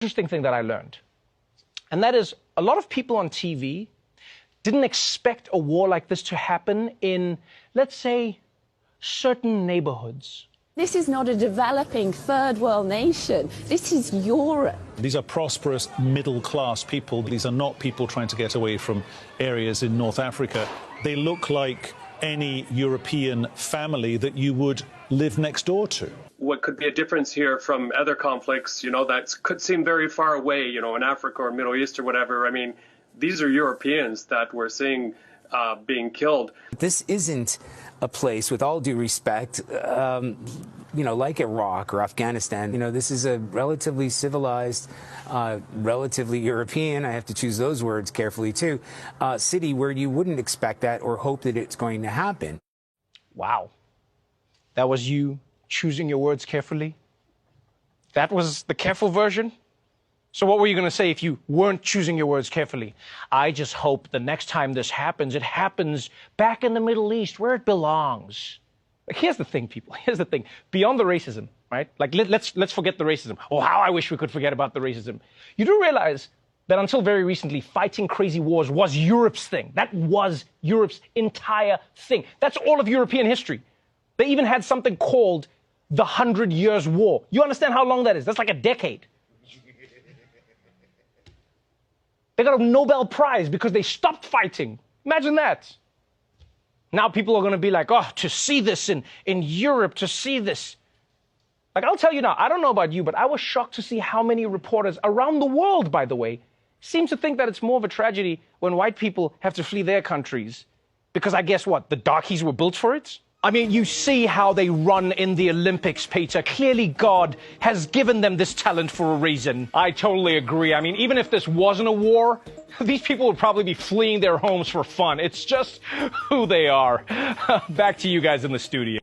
interesting thing that I learned. And that is, a lot of people on TV didn't expect a war like this to happen in, let's say, certain neighborhoods. This is not a developing third world nation. This is Europe. These are prosperous middle-class people. These are not people trying to get away from areas in North Africa. They look like any European family that you would live next door to. What could be a difference here from other conflicts, that could seem very far away, in Africa or Middle East or whatever. I mean, these are Europeans that we're seeing being killed. This isn't a place, with all due respect, like Iraq or Afghanistan. This is a relatively civilized, relatively European, I have to choose those words carefully too, city where you wouldn't expect that or hope that it's going to happen. Wow. That was you choosing your words carefully? That was the careful version? So what were you going to say if you weren't choosing your words carefully? I just hope the next time this happens, it happens back in the Middle East where it belongs. Here's the thing, people. Here's the thing. Beyond the racism, right? Let's forget the racism. Oh, how I wish we could forget about the racism. You do realize that until very recently, fighting crazy wars was Europe's thing. That was Europe's entire thing. That's all of European history. They even had something called the 100 Years' War. You understand how long that is? That's like a decade. They got a Nobel Prize because they stopped fighting. Imagine that. Now people are going to be like, oh, to see this in Europe, to see this. Like, I'll tell you now, I don't know about you, but I was shocked to see how many reporters around the world, by the way, seem to think that it's more of a tragedy when white people have to flee their countries. Because I guess what? The darkies were built for it? I mean, you see how they run in the Olympics, Peter. Clearly God has given them this talent for a reason. I totally agree. I mean, even if this wasn't a war, these people would probably be fleeing their homes for fun. It's just who they are. Back to you guys in the studio.